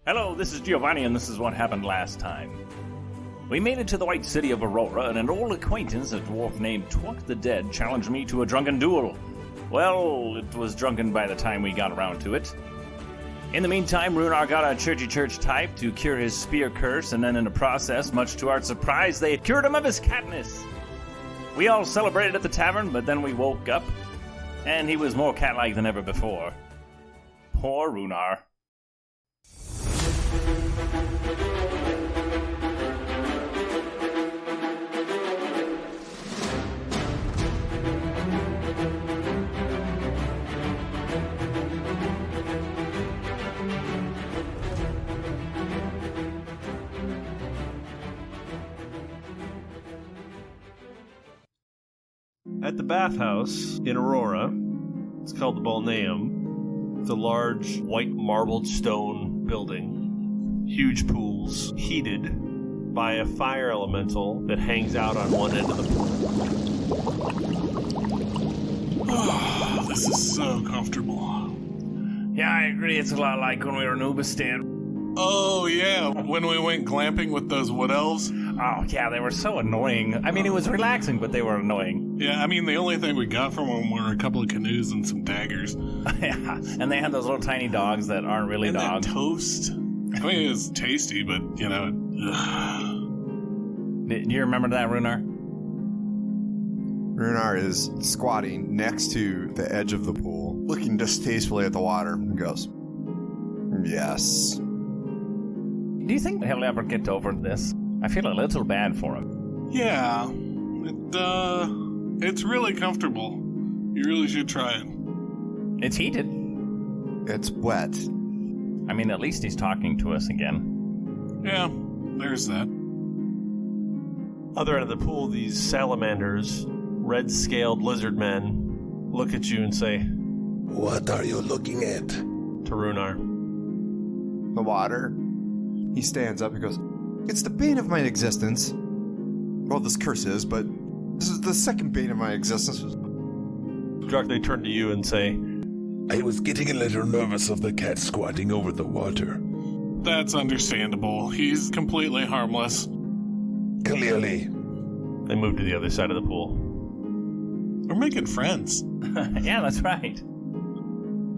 Hello, this is Giovanni, and this is what happened last time. We made it to the white city of Aurora, and an old acquaintance, a dwarf named Twerk the Dead, challenged me to a drunken duel. Well, it was drunken by the time we got around to it. In the meantime, Runar got a church type to cure his spear curse, and then in the process, much to our surprise, they cured him of his catness. We all celebrated at the tavern, but then we woke up, and he was more cat-like than ever before. Poor Runar. At the bathhouse in Aurora, it's called the Balneum. It's a large white marbled stone building. Huge pools, heated by a fire elemental that hangs out on one end of the pool. Oh, this is so comfortable. Yeah, I agree. It's a lot like when we were in Ubistan. Oh, yeah, when we went glamping with those wood elves. Oh, yeah, they were so annoying. I mean, it was relaxing, but they were annoying. Yeah, I mean, the only thing we got from them were a couple of canoes and some daggers. Yeah, and they had those little tiny dogs that aren't really and dogs. That toast. I mean, it was tasty, but, you know... Do you remember that, Runar? Runar is squatting next to the edge of the pool, looking distastefully at the water, and goes, yes. Do you think he'll ever get over this? I feel a little bad for him. Yeah, it's really comfortable. You really should try it. It's heated. It's wet. I mean, at least he's talking to us again. Yeah, there's that. Other end of the pool, these salamanders, red-scaled lizard men, look at you and say, "What are you looking at?" to Runar. The water. He stands up and goes, "It's the bane of my existence. Well, this curse is, but this is the second bane of my existence." Druk, they turn to you and say, "I was getting a little nervous of the cat squatting over the water." That's understandable. He's completely harmless. Clearly. They move to the other side of the pool. We're making friends. Yeah, that's right.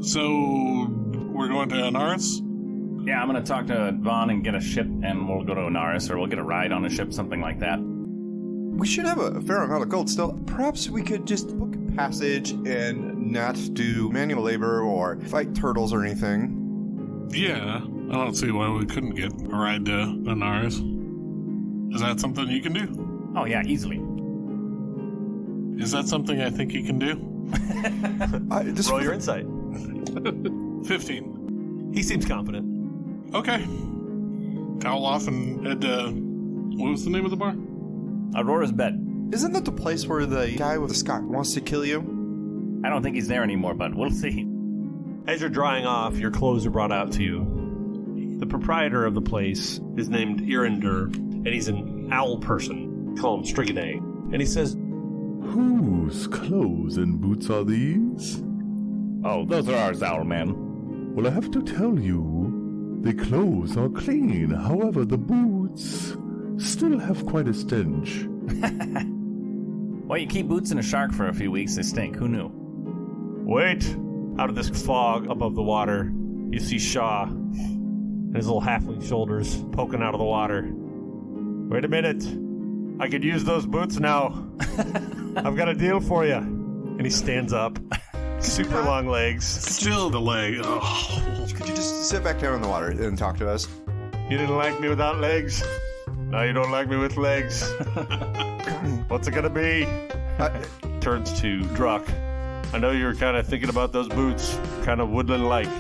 So, we're going to Inarus? Yeah, I'm going to talk to Vaughn and get a ship, and we'll go to Inarus, or we'll get a ride on a ship, something like that. We should have a fair amount of gold still. Perhaps we could just book a passage and not do manual labor or fight turtles or anything. Yeah, I don't see why we couldn't get a ride to Inarus. Is that something you can do? Oh, yeah, easily. Is that something I think you can do? Roll your insight. 15. He seems confident. Okay. Towel off and head to... What was the name of the bar? Aurora's bed. Isn't that the place where the guy with the scarf wants to kill you? I don't think he's there anymore, but we'll see. As you're drying off, your clothes are brought out to you. The proprietor of the place is named Irinder, and he's an owl person. Call him Strigone. And he says, "Whose clothes and boots are these?" Oh, those are ours, Owl Man. "Well, I have to tell you, the clothes are clean. However, the boots still have quite a stench." Well, you keep boots in a shark for a few weeks, they stink. Who knew? "Wait!" Out of this fog above the water, you see Shaw and his little halfling shoulders poking out of the water. "Wait a minute. I could use those boots now. I've got a deal for you." And he stands up. Super long legs. Still the leg. Oh. Could you just sit back down in the water and talk to us? "You didn't like me without legs. Now you don't like me with legs. What's it gonna be?" Turns to Druk. "I know you're kind of thinking about those boots, kind of woodland-like.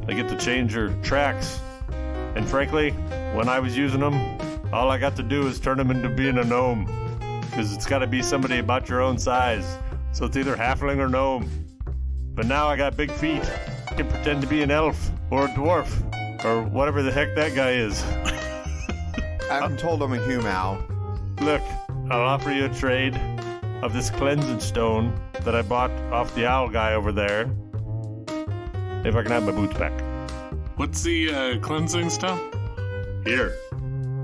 They get to change your tracks. And frankly, when I was using them, all I got to do is turn them into being a gnome. Because it's got to be somebody about your own size. So it's either halfling or gnome. But now I got big feet. I can pretend to be an elf or a dwarf or whatever the heck that guy is. I'm told I'm a human. Look, I'll offer you a trade of this cleansing stone that I bought off the owl guy over there. If I can have my boots back." What's the cleansing stuff? Here.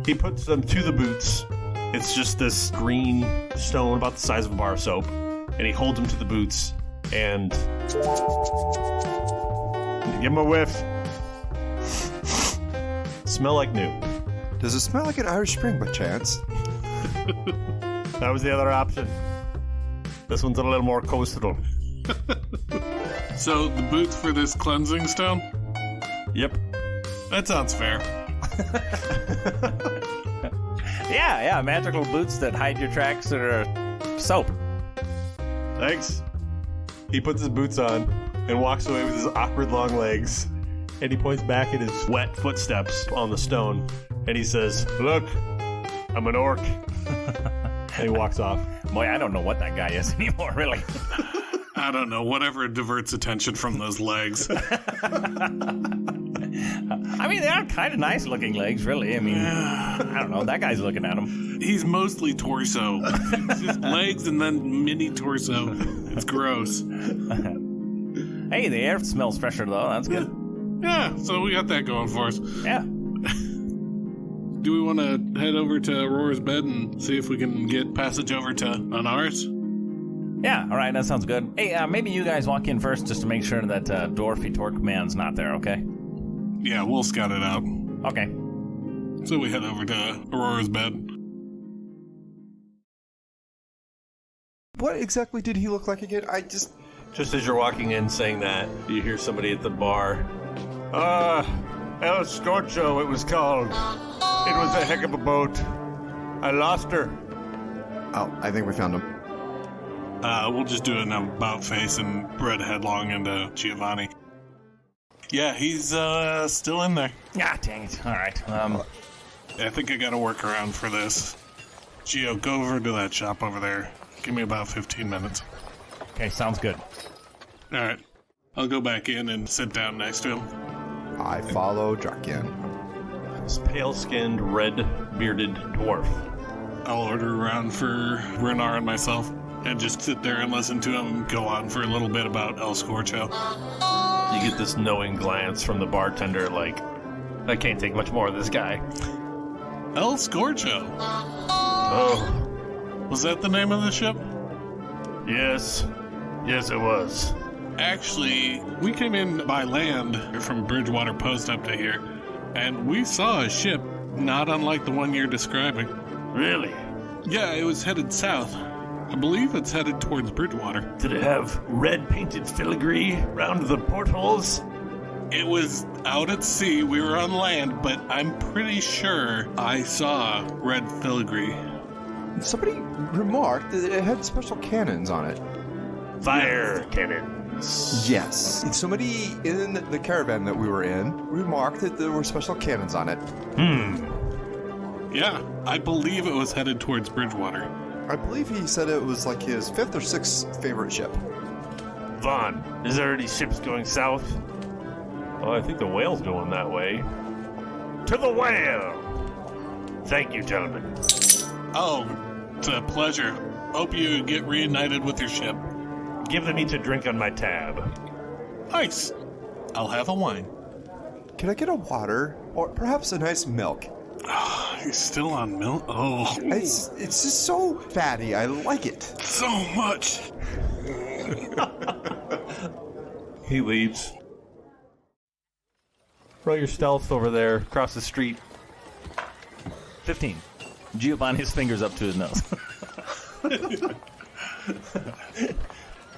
He puts them to the boots. It's just this green stone about the size of a bar of soap. And he holds them to the boots and give him a whiff. Smell like new. Does it smell like an Irish Spring by chance? That was the other option. This one's a little more coastal. So the boots for this cleansing stone? Yep. That sounds fair. Yeah, magical boots that hide your tracks that are soap. Thanks. He puts his boots on and walks away with his awkward long legs. And he points back at his wet footsteps on the stone. And he says, "Look, I'm an orc." And he walks off. Boy, I don't know what that guy is anymore, really. I don't know, whatever diverts attention from those legs. I mean, they are kind of nice looking legs, really. I mean, I don't know. That guy's looking at them. He's mostly torso. It's just legs and then mini torso. It's gross. Hey, the air smells fresher, though. That's good. Yeah, so we got that going for us. Yeah. Do we want to head over to Aurora's bed and see if we can get passage over to Inarus? Yeah, all right, that sounds good. Hey, maybe you guys walk in first just to make sure that dwarfy torque man's not there, okay? Yeah, we'll scout it out. Okay. So we head over to Aurora's bed. What exactly did he look like again? Just as you're walking in saying that, you hear somebody at the bar. El Scorcho, it was called. It was a heck of a boat. I lost her. Oh, I think we found him. We'll just do an about face and bread headlong into Giovanni. Yeah, he's still in there. Ah, dang it. All right. I think I got a workaround for this. Gio, go over to that shop over there. Give me about 15 minutes. Okay, sounds good. All right. I'll go back in and sit down next to him. I follow Draken. This pale-skinned, red-bearded dwarf. I'll order around for Renar and myself and just sit there and listen to him go on for a little bit about El Scorcho. You get this knowing glance from the bartender like, I can't take much more of this guy. El Scorcho? Oh, Was that the name of the ship? yes. Yes, it was. Actually, we came in by land from Bridgewater Post up to here, and we saw a ship not unlike the one you're describing. Really? Yeah, it was headed south. I believe it's headed towards Bridgewater. Did it have red painted filigree round the portholes? It was out at sea. We were on land, but I'm pretty sure I saw red filigree. Somebody remarked that it had special cannons on it. Fire cannons. Yes. And somebody in the caravan that we were in remarked that there were special cannons on it. Yeah, I believe it was headed towards Bridgewater. I believe he said it was like his 5th or 6th favorite ship. Vaughn, is there any ships going south? Oh, I think the whale's going that way. To the whale! Thank you, gentlemen. Oh, it's a pleasure. Hope you get reunited with your ship. Give them each a drink on my tab. Nice. I'll have a wine. Can I get a water? Or perhaps a nice milk? You're still on milk? Oh, It's just so fatty. I like it. so much. He leaves. Roll your stealth over there, across the street. 15. Giovanni's fingers up to his nose.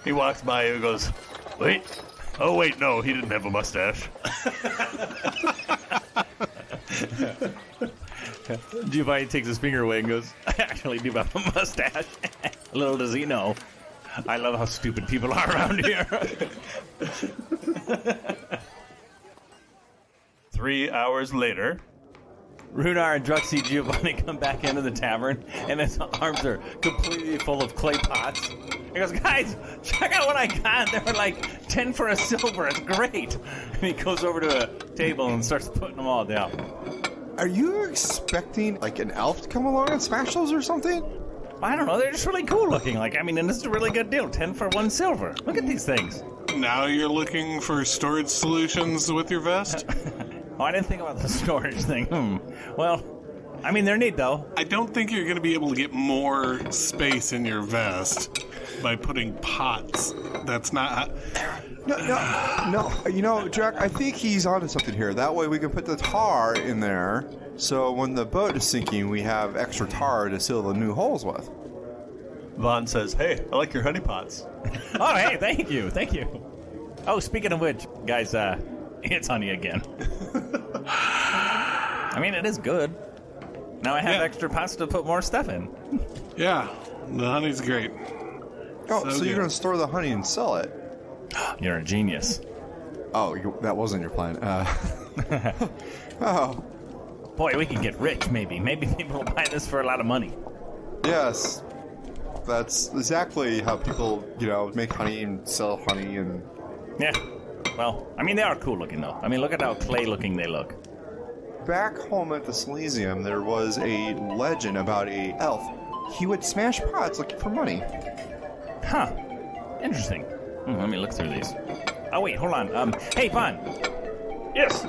He walks by and goes, wait. Oh, wait, no, he didn't have a mustache. Giovanni takes his finger away and goes, I actually do have a mustache. Little does he know. I love how stupid people are around here. 3 hours later. Runar and Drux see Giovanni come back into the tavern, and his arms are completely full of clay pots. He goes, guys, check out what I got. They were like 10 for a silver. It's great. And he goes over to a table and starts putting them all down. Are you expecting like an elf to come along and smash those or something? I don't know. They're just really cool looking. Like, I mean, and this is a really good deal. 10 for 1 silver. Look at these things. Now you're looking for storage solutions with your vest? Oh, I didn't think about the storage thing. Well, I mean, they're neat, though. I don't think you're going to be able to get more space in your vest by putting pots. That's not... No. You know, Jack, I think he's onto something here. That way we can put the tar in there, so when the boat is sinking, we have extra tar to seal the new holes with. Vaughn says, hey, I like your honey pots. Oh, hey, thank you. Oh, speaking of which, guys, it's honey again. I mean, it is good. Now I have extra pots to put more stuff in. Yeah, the honey's great. Oh, so good. you're going to store the honey and sell it? You're a genius. Oh, that wasn't your plan. Oh, Boy, we can get rich, maybe. Maybe people will buy this for a lot of money. yes. That's exactly how people, make honey and sell honey and... Yeah. Well, I mean, they are cool looking, though. I mean, look at how clay looking they look. Back home at the Silesium, there was a legend about a elf. He would smash pots looking for money. Huh. Interesting. Let me look through these. Oh, wait, hold on. Hey, Vaughn. Yes.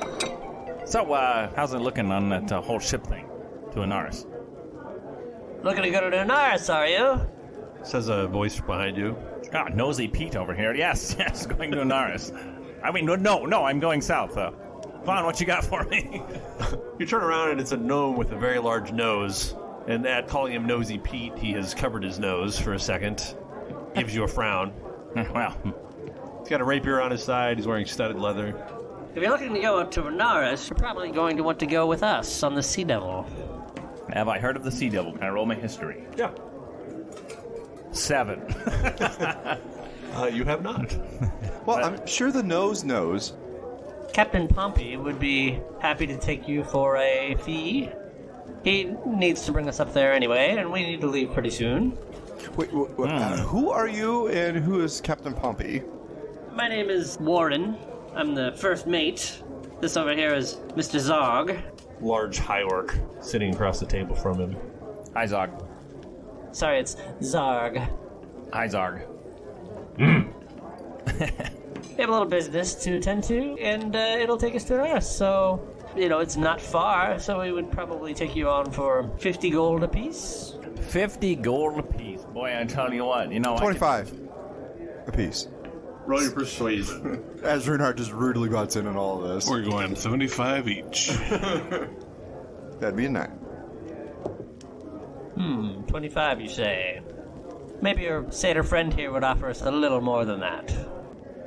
So, how's it looking on that whole ship thing to Inarus? Looking to go to Inarus, are you? Says a voice behind you. Ah, Nosy Pete over here. Yes, going to Inarus. I mean, no, I'm going south. Vaughn, what you got for me? You turn around and it's a gnome with a very large nose. And at calling him Nosy Pete, he has covered his nose for a second. Gives you a frown. Well, He's got a rapier on his side. He's wearing studded leather. If you're looking to go up to Inarus, you're probably going to want to go with us on the Sea Devil. have I heard of the Sea Devil? Can I roll my history? Yeah. 7. You have not. Well, I'm sure the nose knows. Captain Pompey would be happy to take you for a fee. He needs to bring us up there anyway, and we need to leave pretty soon. Wait, who are you and who is Captain Pompey? My name is Warren. I'm the first mate. This over here is Mr. Zog. Large high orc sitting across the table from him. Hi, Zog. Sorry, it's Zarg. Hi, Zarg. We have a little business to attend to, and it'll take us to Inarus, so, it's not far, so we would probably take you on for 50 gold apiece. 50 gold apiece. Boy, I tell you what, 25 apiece. Roll your persuasion. As Renard just rudely butts in on all of this. We're going 75 each. That'd be a 9. 25, you say? Maybe your satyr friend here would offer us a little more than that.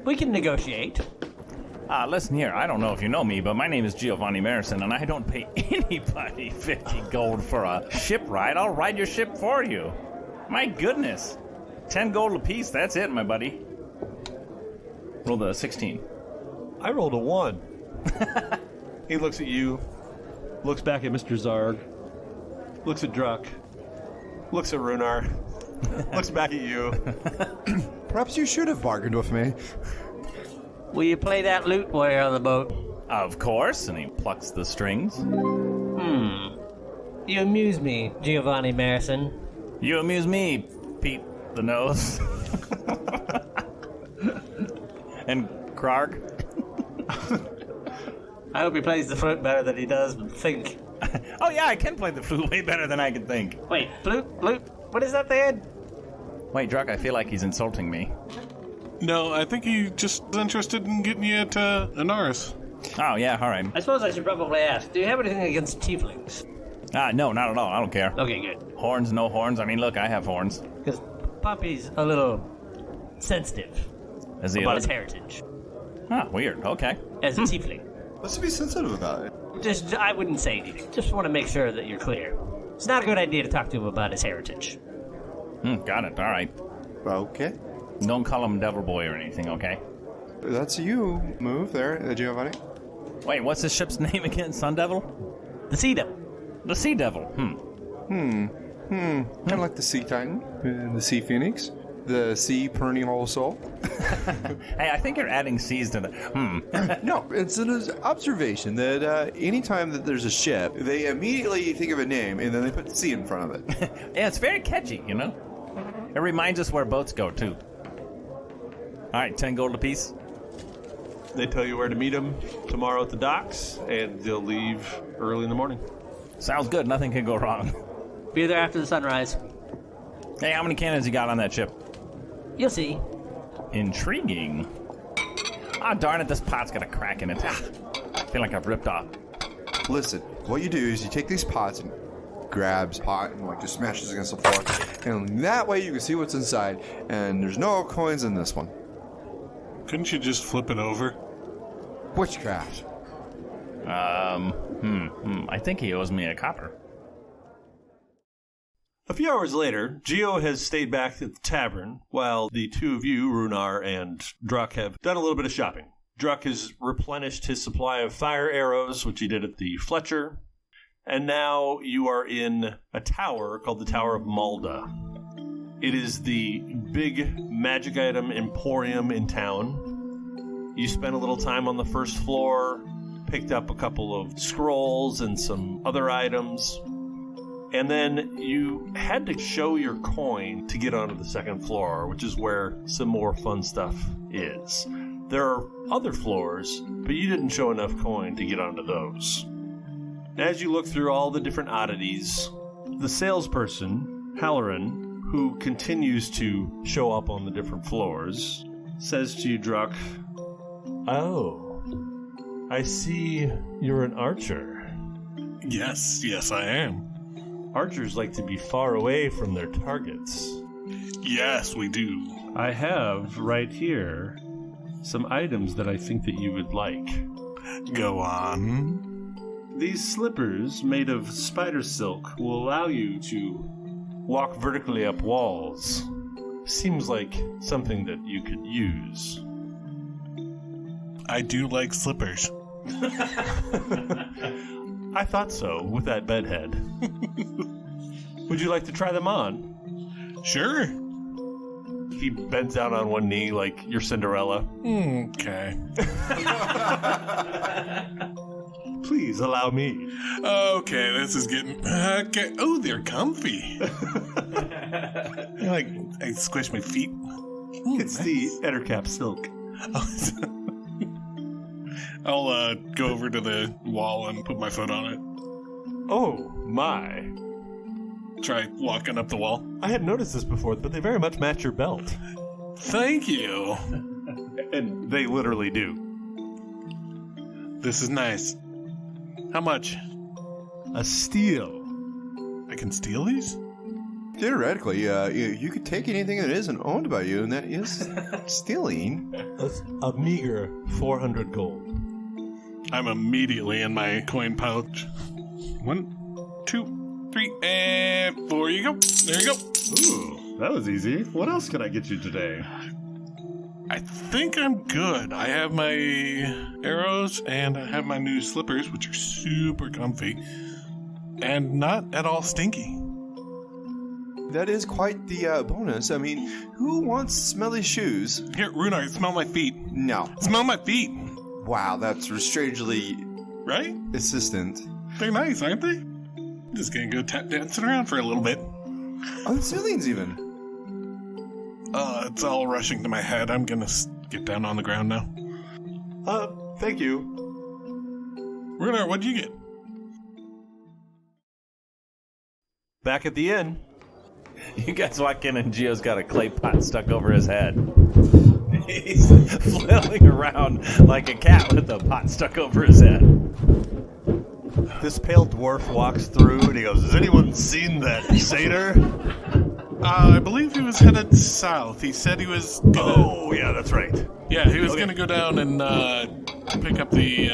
We can negotiate. Listen here, I don't know if you know me, but my name is Giovanni Marison, and I don't pay anybody 50 gold for a ship ride. I'll ride your ship for you. My goodness. 10 gold apiece, that's it, my buddy. Roll the 16. I rolled a 1. He looks at you, looks back at Mr. Zarg, looks at Druck, looks at Runar, looks back at you. Perhaps you should have bargained with me. Will you play that lute while you're on the boat? Of course, and he plucks the strings. You amuse me, Giovanni Marison. You amuse me, Pete the Nose. And Krarg. I hope he plays the flute better than he does think. Oh yeah, I can play the flute way better than I can think. Wait, flute? What is that they had? Wait, Druck, I feel like he's insulting me. No, I think he just is interested in getting you to Inarus. Oh yeah, all right. I suppose I should probably ask, do you have anything against tieflings? No, not at all. I don't care. Okay, good. Horns, no horns. I mean, look, I have horns. Because Pompey's a little sensitive Is he about a- his heritage weird. Okay. as a tiefling. Let's be sensitive about it. I wouldn't say anything. Just want to make sure that you're clear. It's not a good idea to talk to him about his heritage. Got it. All right. Okay. Don't call him Devil Boy or anything, okay? That's you. Move there, Giovanni. Wait, what's the ship's name again? Sun Devil? The Sea Devil. The Sea Devil. Kind of like the Sea Titan, the Sea Phoenix, the Sea Perennial Soul. Hey, I think you're adding C's to the. No, it's an observation that anytime that there's a ship, they immediately think of a name and then they put the sea in front of it. Yeah, it's very catchy, It reminds us where boats go, too. All right, 10 gold apiece. They tell you where to meet them tomorrow at the docks, and they'll leave early in the morning. Sounds good. Nothing can go wrong. Be there after the sunrise. Hey, how many cannons you got on that ship? You'll see. Intriguing. Ah, darn it, this pot's got a crack in it. I feel like I've ripped off. Listen, what you do is you take these pots and grabs pot and like just smashes against the floor, and that way you can see what's inside. And there's no coins in this one. Couldn't you just flip it over? Witchcraft. I think he owes me a copper. A few hours later, Geo has stayed back at the tavern while the two of you, Runar and Druck, have done a little bit of shopping. Druck has replenished his supply of fire arrows, which he did at the Fletcher, and now you are in a tower called the Tower of Malda. It is the big magic item emporium in town. You spent a little time on the first floor, picked up a couple of scrolls and some other items, and then you had to show your coin to get onto the second floor, which is where some more fun stuff is. There are other floors, but you didn't show enough coin to get onto those. As you look through all the different oddities, the salesperson, Halloran, who continues to show up on the different floors, says to you, Druck, "Oh, I see you're an archer. Yes, I am. Archers like to be far away from their targets. Yes, we do. I have right here some items that I think that you would like. Go on. These slippers made of spider silk will allow you to walk vertically up walls. Seems like something that you could use." I do like slippers. I thought so, with that bedhead. Would you like to try them on? Sure. He bends down on one knee like you're Cinderella. Okay. Please allow me. Okay, this is getting... Okay. Oh, they're comfy. I squish my feet. It's the Ettercap silk. I'll go over to the wall and put my foot on it. Oh, my. Try walking up the wall. I hadn't noticed this before, but they very much match your belt. Thank you. And they literally do. This is nice. How much? A steal. I can steal these? Theoretically, you could take anything that isn't owned by you, and that is stealing. That's a meager 400 gold. I'm immediately in my coin pouch. 1, 2, 3, and 4. You go. There you go. Ooh, that was easy. What else can I get you today? I think I'm good. I have my arrows and I have my new slippers, which are super comfy and not at all stinky. That is quite the bonus. I mean, who wants smelly shoes? Here, Runar, smell my feet. No. Smell my feet. Wow, that's strangely Right? assistant. They're nice, aren't they? I'm just gonna go tap dancing around for a little bit. On the ceilings, even. It's all rushing to my head. I'm gonna get down on the ground now. Thank you. Runar, what'd you get? Back at the inn. You guys walk in and Geo's got a clay pot stuck over his head. He's flailing around like a cat with a pot stuck over his head. This pale dwarf walks through and he goes, "Has anyone seen that satyr?" I believe he was headed south. He said he was gonna... Oh, yeah, that's right. Yeah, he was gonna go down and pick up the...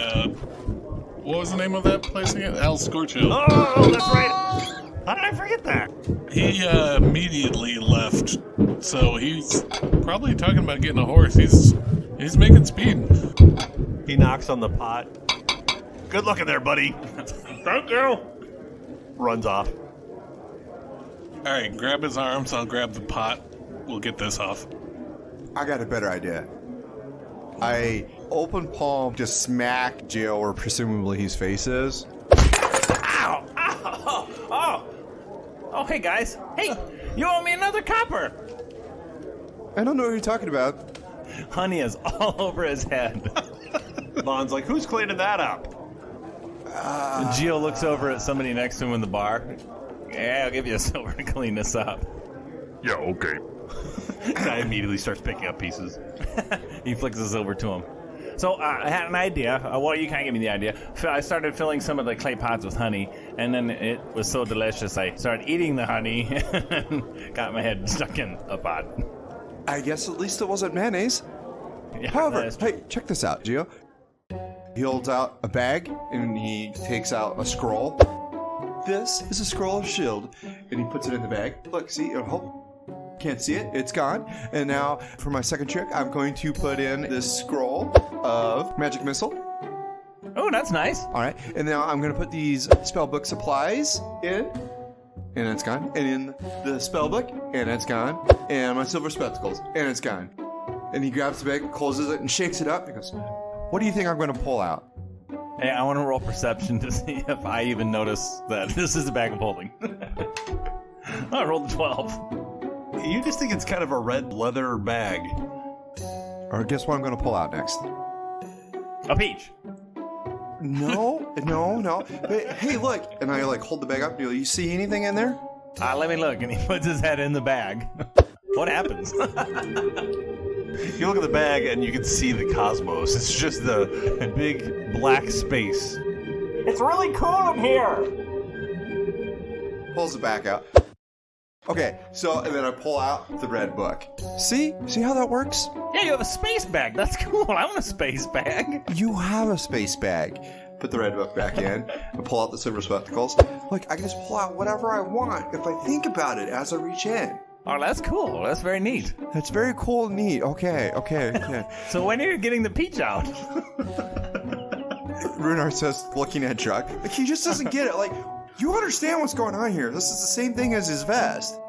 what was the name of that place again? Al Scorcho. Oh, that's right. How did I forget that? He immediately left, so he's probably talking about getting a horse. He's making speed. He knocks on the pot. Good looking there, buddy. Thank you. Runs off. All right, grab his arms. I'll grab the pot. We'll get this off. I got a better idea. I open palm, just smack Geo where presumably his face is. Ow! Ow! Oh! Oh, hey guys. Hey, you owe me another copper. I don't know what you're talking about. Honey is all over his head. Esteban's like, who's cleaning that up? Gio looks over at somebody next to him in the bar. Yeah, I'll give you a silver to clean this up. Yeah, okay. Guy immediately starts picking up pieces. He flicks the silver to him. So I had an idea. Well, you can't give me the idea. I started filling some of the clay pots with honey, and then it was so delicious I started eating the honey and got my head stuck in a pot. I guess at least it wasn't mayonnaise. Yeah, However, that's true. hey, check this out, Gio. He holds out a bag and he takes out a scroll. This is a scroll of shield, and he puts it in the bag. Look, see, can't see it. It's gone. And now, for my second trick, I'm going to put in this scroll of magic missile. Oh, that's nice. All right, and now I'm going to put these spellbook supplies in, and it's gone. And in the spellbook, and it's gone. And my silver spectacles, and it's gone. And he grabs the bag, closes it, and shakes it up. He goes, "What do you think I'm going to pull out?" Hey, I want to roll perception to see if I even notice that this is a bag of holding. I rolled a 12. You just think it's kind of a red leather bag. Or guess what I'm going to pull out next? A peach. No. Hey, look. And I hold the bag up. Do you see anything in there? Let me look. And he puts his head in the bag. What happens? You look at the bag and you can see the cosmos. It's just the big black space. It's really cool in here. Pulls the back out. Okay, so, and then I pull out the red book. See how that works? Yeah, you have a space bag. That's cool. I want a space bag. You have a space bag. Put the red book back in and pull out the silver spectacles. Look, I can just pull out whatever I want if I think about it as I reach in. Oh, that's cool. That's very neat. That's very cool and neat. Okay. So when are you getting the peach out? Runar says, looking at Druck, like, he just doesn't get it. Like, you understand what's going on here. This is the same thing as his vest.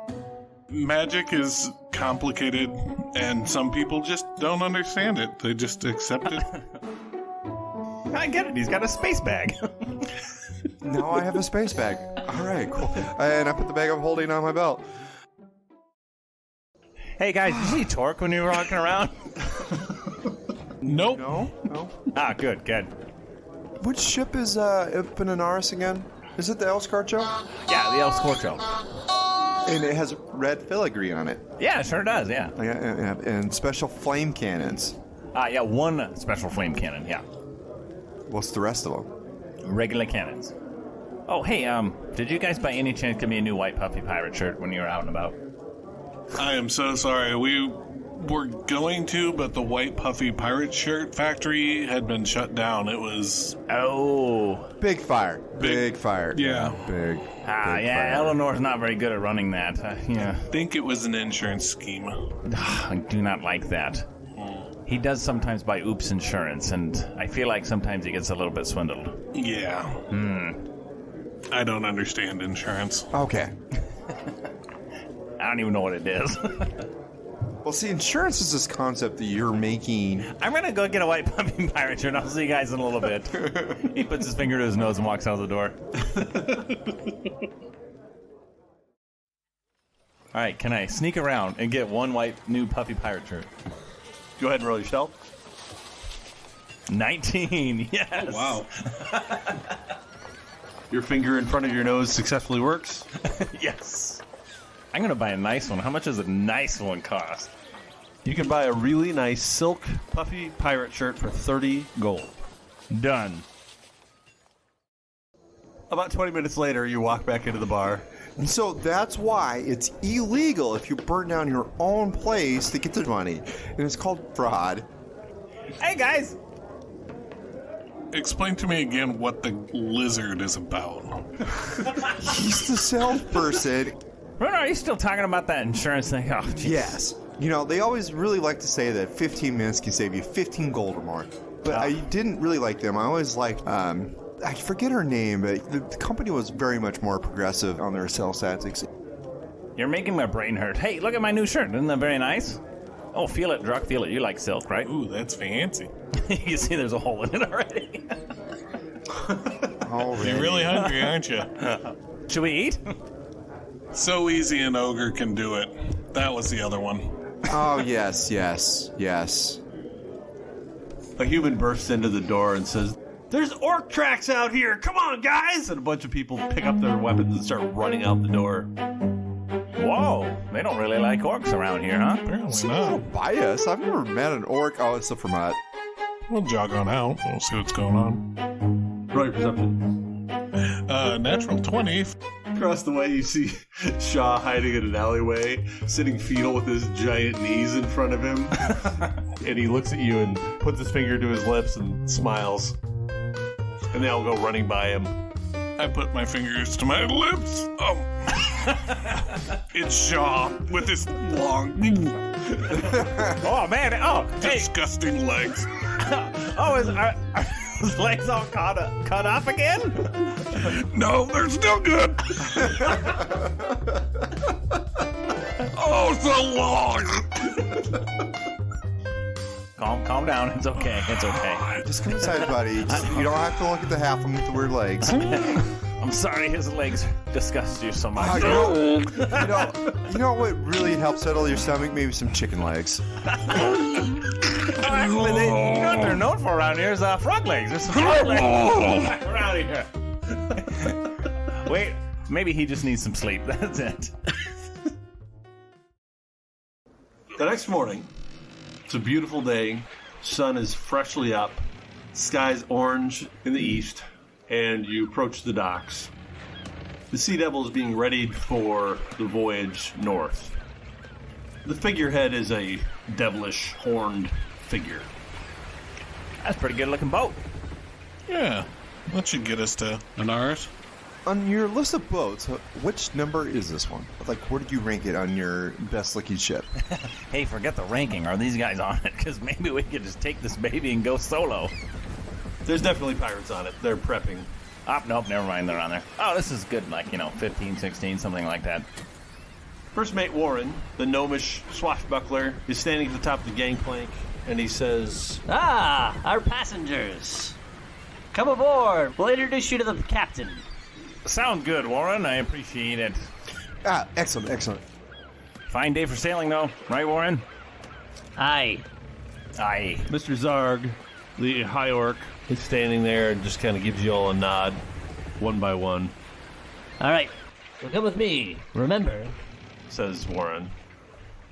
Magic is complicated, and some people just don't understand it. They just accept it. I get it. He's got a space bag. Now I have a space bag. All right, cool. And I put the bag I'm holding on my belt. Hey, guys, did you see Torque when you were walking around? Nope. No. Ah, good. Which ship is up in Inarus again? Is it the El Scorcho? Yeah, the El Scorcho. And it has red filigree on it. Yeah, it sure does, yeah. And special flame cannons. Yeah, one special flame cannon, yeah. What's the rest of them? Regular cannons. Oh, hey, did you guys by any chance give me a new white puffy pirate shirt when you were out and about? I am so sorry. We were going to, but the White Puffy Pirate Shirt factory had been shut down. It was... Oh. Big fire. Big fire. Yeah. Big Yeah, fire. Eleanor's not very good at running that. Yeah. I think it was an insurance scheme. I do not like that. He does sometimes buy Oops Insurance, and I feel like sometimes he gets a little bit swindled. Yeah. I don't understand insurance. Okay. I don't even know what it is. Well, see, insurance is this concept that you're making. I'm going to go get a white puppy pirate shirt, and I'll see you guys in a little bit. He puts his finger to his nose and walks out the door. All right, can I sneak around and get one white new puffy pirate shirt? Go ahead and roll your stealth. 19, yes. Oh, wow. Your finger in front of your nose successfully works. Yes. I'm going to buy a nice one. How much does a nice one cost? You can buy a really nice silk puffy pirate shirt for 30 gold. Done. About 20 minutes later, you walk back into the bar. And so that's why it's illegal if you burn down your own place to get the money. And it's called fraud. Hey, guys. Explain to me again what the lizard is about. He's the salesperson. Rona, are you still talking about that insurance thing? Oh, geez. Yes. You know, they always really like to say that 15 minutes can save you 15 gold or more. But I didn't really like them. I always liked, I forget her name, but the company was very much more progressive on their sales tactics. You're making my brain hurt. Hey, look at my new shirt. Isn't that very nice? Oh, feel it, Druck. Feel it. You like silk, right? Ooh, that's fancy. You see there's a hole in it already. You're really hungry, aren't you? Should we eat? So easy an ogre can do it. That was the other one. Oh, yes. A human bursts into the door and says, "There's orc tracks out here! Come on, guys!" And a bunch of people pick up their weapons and start running out the door. Whoa, they don't really like orcs around here, huh? Apparently not. Bias. I've never met an orc. Oh, except for Matt. We'll jog on out. We'll see what's going on. Roll your perception. Natural 20. Across the way, you see Shaw hiding in an alleyway, sitting fetal with his giant knees in front of him. And he looks at you and puts his finger to his lips and smiles. And they all go running by him. I put my fingers to my lips. Oh. It's Shaw with his long, Oh, man. Oh, hey. disgusting legs. Oh, are his legs all cut off again? No, they're still good. Oh, so long. Calm down. It's okay. It's okay. Just come inside, buddy. You don't have to look at the half of him with the weird legs. I'm sorry his legs disgust you so much. You know what really helps settle your stomach? Maybe some chicken legs. Actually, you know what they're known for around here is frog legs. There's some frog legs. We're out of here. Wait, maybe he just needs some sleep. That's it. The next morning, it's a beautiful day. Sun is freshly up. Sky's orange in the east. And you approach the docks. The Sea Devil is being readied for the voyage north. The figurehead is a devilish horned figure. That's a pretty good looking boat. Yeah, that should get us to Inarus. On your list of boats, which number is this one? Like, where did you rank it on your best-looking ship? Hey, forget the ranking. Are these guys on it? Because maybe we could just take this baby and go solo. There's definitely pirates on it. They're prepping. Oh, nope, never mind. They're on there. Oh, this is good. Like, 15, 16, something like that. First Mate Warren, the gnomish swashbuckler, is standing at the top of the gangplank, and he says, Ah, our passengers. Come aboard. We'll introduce you to the captain. Sounds good, Warren. I appreciate it. Ah, excellent, excellent. Fine day for sailing, though. Right, Warren? Aye. Aye. Mr. Zarg, the high orc, is standing there and just kind of gives you all a nod, one by one, All right. So come with me. Remember, says Warren.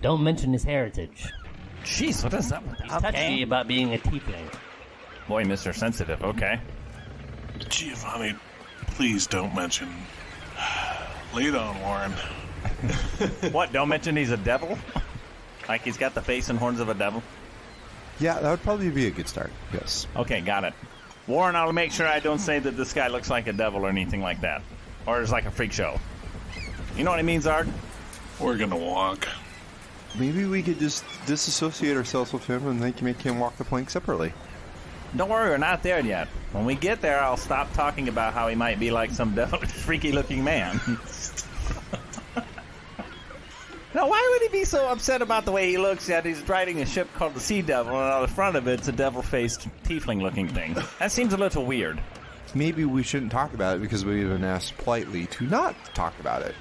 don't mention his heritage. Jeez, what is that? He's touchy about being a tiefling. Boy, Mr. Sensitive. Okay. Giovanni, please don't mention. Lead on, Warren. What, don't mention he's a devil? Like he's got the face and horns of a devil? Yeah, that would probably be a good start. Yes. Okay, got it. Warren, I'll make sure I don't say that this guy looks like a devil or anything like that. Or is like a freak show. You know what I mean, Zarg? We're gonna walk. Maybe we could just disassociate ourselves with him and they can make him walk the plank separately. Don't worry, we're not there yet. When we get there, I'll stop talking about how he might be like some devilish, freaky-looking man. Now, why would he be so upset about the way he looks yet he's riding a ship called the Sea Devil, and on the front of it's a devil-faced, tiefling-looking thing? That seems a little weird. Maybe we shouldn't talk about it because we've been asked politely to not talk about it.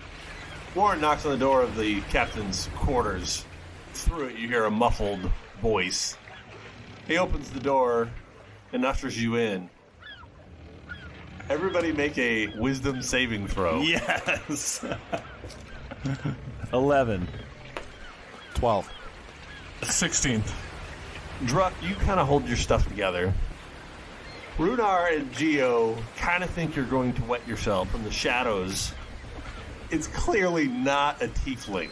Warren knocks on the door of the captain's quarters. Through it, you hear a muffled voice. He opens the door and ushers you in. Everybody make a wisdom saving throw. Yes! 11. 12. 16th. Druck, you kind of hold your stuff together. Runar and Geo kind of think you're going to wet yourself from the shadows. It's clearly not a tiefling.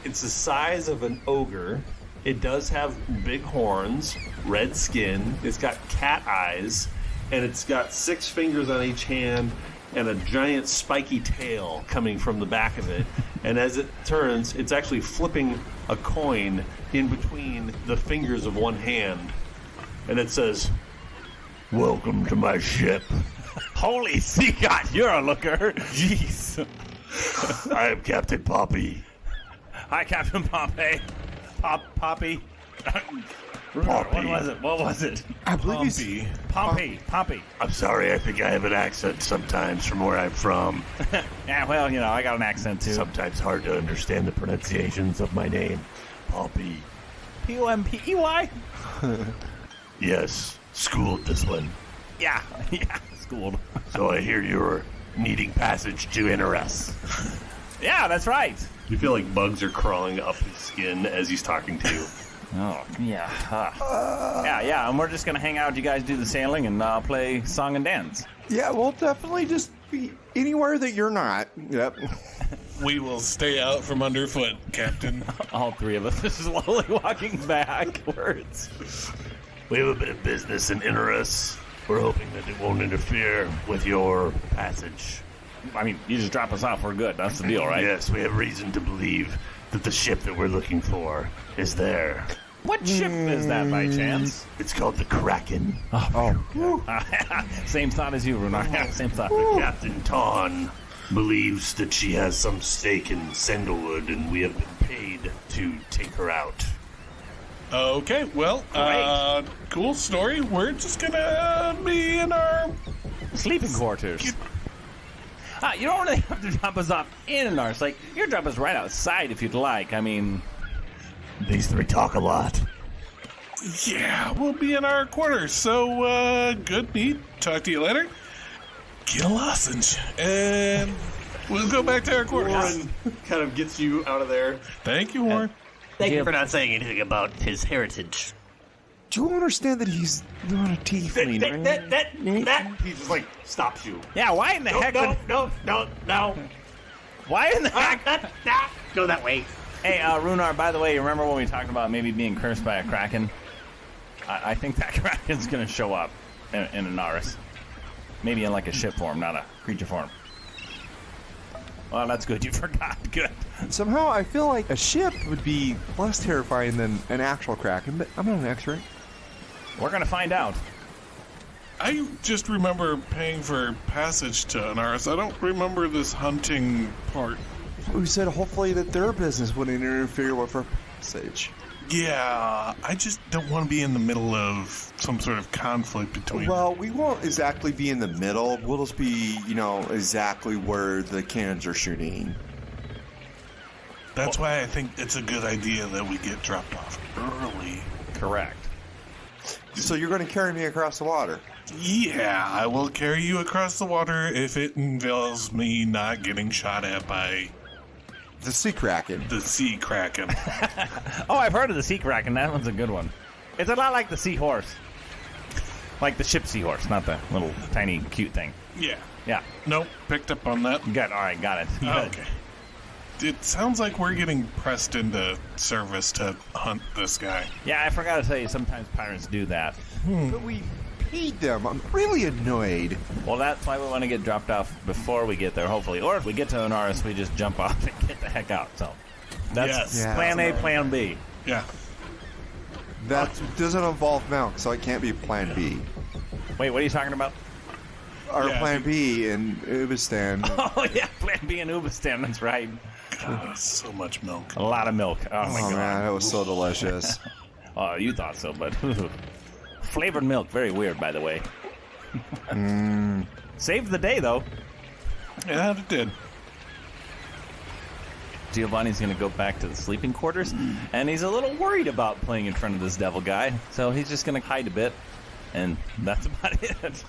It's the size of an ogre. It does have big horns, red skin, it's got cat eyes, and it's got 6 fingers on each hand and a giant spiky tail coming from the back of it. And as it turns, it's actually flipping a coin in between the fingers of one hand. And it says, "Welcome to my ship. Holy sea god, you're a looker! Jeez! I am Captain Poppy." Hi, Captain Pompey. Poppy. What was it? What was it? I believe he's... Pompey. I'm sorry, I think I have an accent sometimes from where I'm from. Yeah, well, I got an accent too. Sometimes hard to understand the pronunciations of my name. Poppy. Pompey. Yes, schooled this one. Yeah, schooled. So I hear you're needing passage to Inarus. Yeah, that's right. You feel like bugs are crawling up his skin as he's talking to you. Oh, yeah. Yeah, and we're just going to hang out. You guys do the sailing and play song and dance. Yeah, we'll definitely just be anywhere that you're not. Yep. We will stay out from underfoot, Captain. All three of us are slowly walking backwards. We have a bit of business in Inarus. We're hoping that it won't interfere with your passage. I mean, you just drop us off, we're good. That's the deal, right? Yes, we have reason to believe that the ship that we're looking for is there. What ship is that, by chance? It's called the Kraken. Same thought as you, Runar. Same thought. Captain Ton believes that she has some stake in Sandalwood, and we have been paid to take her out. Okay, well, cool story. We're just gonna be in our Sleeping quarters. You don't really have to drop us off in ours. Like, you drop us right outside if you'd like. I mean, These three talk a lot. Yeah, we'll be in our quarters. So, good meet. Talk to you later. Get a lozenge, and we'll go back to our quarters. Warren kind of gets you out of there. Thank you, Warren. Thank you for not saying anything about his heritage. Do you understand that he's not a tiefling? That. He just like stops you. yeah, why in the heck? No. Why in the heck? Go that way. Hey, Runar, by the way, you remember when we talked about maybe being cursed by a Kraken? I think that Kraken's going to show up in Inarus. Maybe in like a ship form, not a creature form. Well, that's good. You forgot. Good. Somehow I feel like a ship would be less terrifying than an actual Kraken, but I'm not an expert. We're going to find out. I just remember paying for passage to Inarus. I don't remember this hunting part. We said hopefully that their business wouldn't interfere with our passage. Yeah, I just don't want to be in the middle of some sort of conflict between... Well, we won't exactly be in the middle. We'll just be, exactly where the cannons are shooting. That's why I think it's a good idea that we get dropped off early. Correct. So you're going to carry me across the water? Yeah, I will carry you across the water if it involves me not getting shot at by The Sea Kraken. the sea kraken. Oh, I've heard of the sea kraken. That one's a good one. It's a lot like the seahorse. Like the ship seahorse, not the little tiny cute thing. Yeah. Yeah. Nope, picked up on that. Good. All right, got it. Good. Okay. It sounds like we're getting pressed into service to hunt this guy. Yeah, I forgot to tell you, sometimes pirates do that. But we paid them. I'm really annoyed. Well, that's why we want to get dropped off before we get there, hopefully. Or if we get to Inarus, we just jump off and get the heck out. So that's Yes. Yeah. plan A, plan B. Yeah. That doesn't involve milk, so it can't be Plan B. Wait, what are you talking about? Or Yeah, Plan B in Ubistan. Oh, yeah, plan B in Ubistan. That's right. God, so much milk. A lot of milk. Oh, my Oh God. man, that was so delicious. Oh, you thought so, but flavored milk, very weird, by the way. Saved the day, though. Yeah, it did. Giovanni's going to go back to the sleeping quarters, and he's a little worried about playing in front of this devil guy, so he's just going to hide a bit, and that's about it.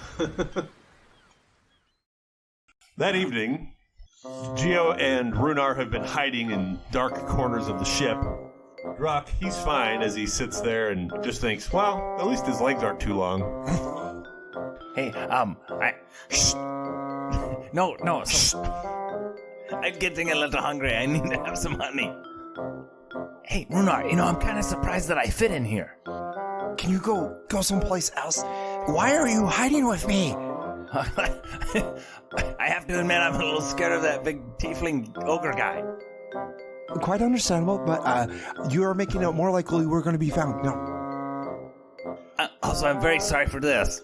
That evening, Geo and Runar have been hiding in dark corners of the ship. Druck, he's fine as he sits there and just thinks, well, at least his legs aren't too long. Hey, Shh. No, shh. I'm getting a little hungry. I need to have some honey. Hey, Runar, I'm kind of surprised that I fit in here. Can you go someplace else? Why are you hiding with me? I have to admit, I'm a little scared of that big tiefling ogre guy. Quite understandable, but you are making it more likely we're going to be found. No. Also, I'm very sorry for this.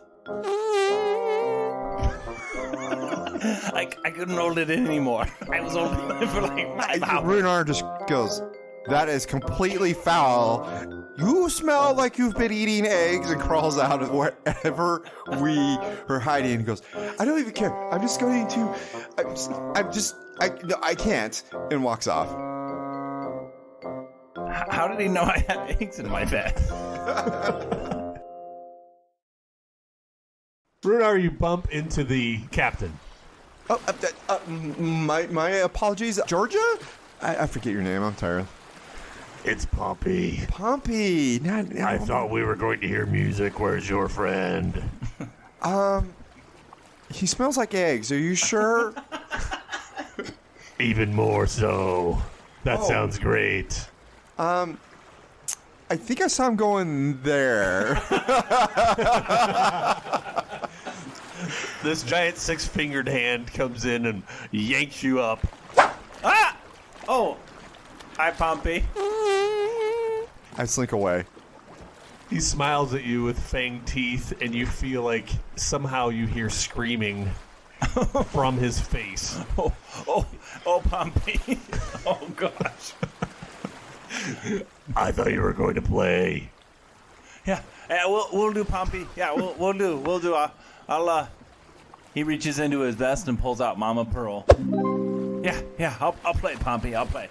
I couldn't hold it in anymore. I was holding it for like 5 hours. Runar just goes, that is completely foul. You smell like you've been eating eggs, and crawls out of wherever we are hiding and goes, I don't even care. I'm just going to, I can't, and walks off. How did he know I had eggs in my bed? Runar, you bump into the captain. Oh, my apologies. Georgia? I forget your name. I'm tired. It's Pompey. Pompey. I thought we were going to hear music. Where's your friend? He smells like eggs. Are you sure? Even more so. That sounds great. I think I saw him going there. This giant 6-fingered hand comes in and yanks you up. Ah! Oh, hi, Pompey. I slink away. He smiles at you with fanged teeth, and you feel like somehow you hear screaming from his face. Oh, Pompey. Oh, gosh. I thought you were going to play. Yeah, we'll do, Pompey. Yeah, we'll do. I'll He reaches into his vest and pulls out Mama Pearl. Yeah, I'll play, Pompey. I'll play.